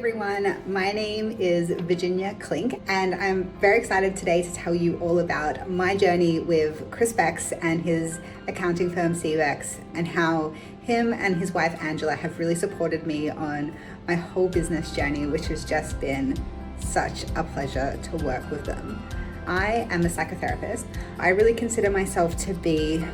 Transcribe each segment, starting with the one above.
everyone, my name is Virginia Klink and I'm very excited today to tell you all about my journey with Ceebeks and his accounting firm Ceebeks, and how him and his wife Angela have really supported me on my whole business journey, which has just been such a pleasure to work with them. I am a psychotherapist. I really consider myself to be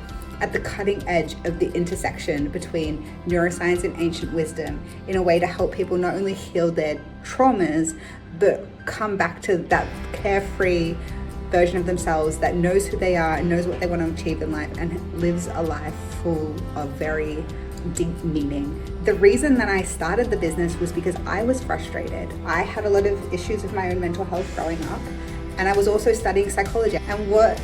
at the cutting edge of the intersection between neuroscience and ancient wisdom in a way to help people not only heal their traumas, but come back to that carefree version of themselves that knows who they are and knows what they want to achieve in life and lives a life full of very deep meaning. The reason that I started the business was because I was frustrated. I had a lot of issues with my own mental health growing up, and I was also studying psychology. And what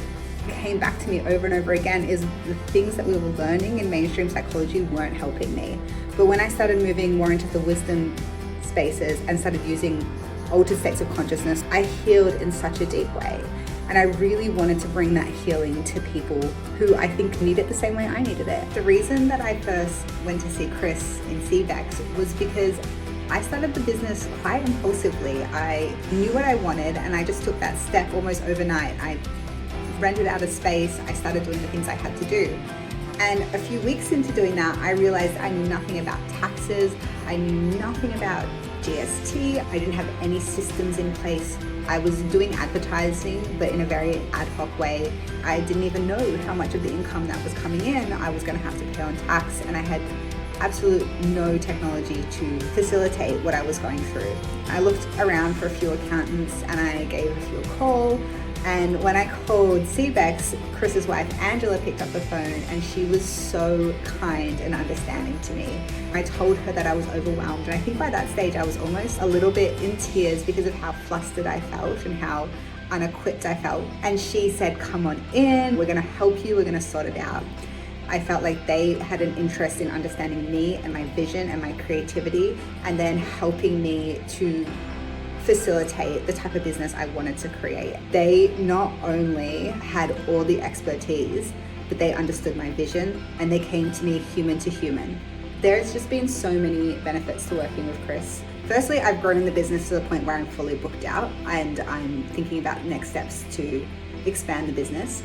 came back to me over and over again is the things that we were learning in mainstream psychology weren't helping me. But when I started moving more into the wisdom spaces and started using altered states of consciousness, I healed in such a deep way. And I really wanted to bring that healing to people who I think need it the same way I needed it. The reason that I first went to see Chris in Ceebeks was because I started the business quite impulsively. I knew what I wanted and I just took that step almost overnight. I rented out a space, I started doing the things I had to do. And a few weeks into doing that, I realized I knew nothing about taxes, I knew nothing about GST, I didn't have any systems in place. I was doing advertising, but in a very ad hoc way. I didn't even know how much of the income that was coming in I was gonna have to pay on tax, and I had absolute no technology to facilitate what I was going through. I looked around for a few accountants and I gave a few a call. And when I called Ceebeks, Chris's wife Angela picked up the phone and she was so kind and understanding to me. I told her that I was overwhelmed, and I think by that stage I was almost a little bit in tears because of how flustered I felt and how unequipped I felt. And she said, "Come on in, we're gonna help you, we're gonna sort it out." I felt like they had an interest in understanding me and my vision and my creativity, and then helping me to facilitate the type of business I wanted to create. They not only had all the expertise, but they understood my vision and they came to me human to human. There's just been so many benefits to working with Chris. Firstly, I've grown in the business to the point where I'm fully booked out and I'm thinking about next steps to expand the business.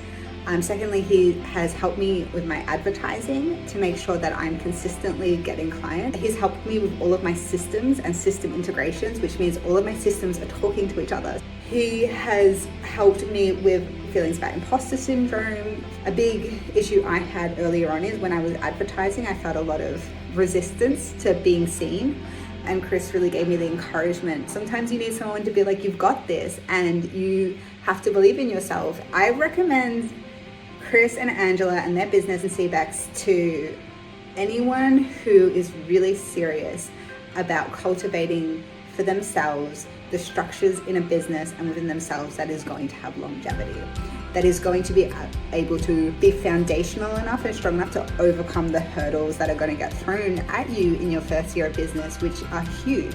Secondly, he has helped me with my advertising to make sure that I'm consistently getting clients. He's helped me with all of my systems and system integrations, which means all of my systems are talking to each other. He has helped me with feelings about imposter syndrome. A big issue I had earlier on is when I was advertising, I felt a lot of resistance to being seen. And Chris really gave me the encouragement. Sometimes you need someone to be like, "You've got this," and you have to believe in yourself. I recommend Chris and Angela and their business in Ceebeks to anyone who is really serious about cultivating for themselves the structures in a business and within themselves that is going to have longevity, that is going to be able to be foundational enough and strong enough to overcome the hurdles that are going to get thrown at you in your first year of business, which are huge.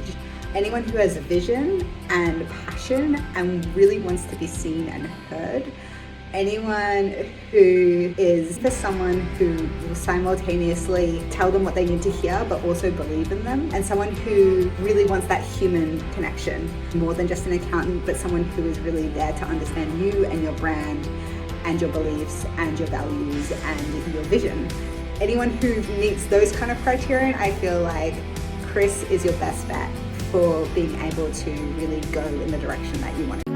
Anyone who has a vision and passion and really wants to be seen and heard, anyone who is for someone who will simultaneously tell them what they need to hear but also believe in them, and someone who really wants that human connection, more than just an accountant, but someone who is really there to understand you and your brand and your beliefs and your values and your vision. Anyone who meets those kind of criterion, I feel like Chris is your best bet for being able to really go in the direction that you want to.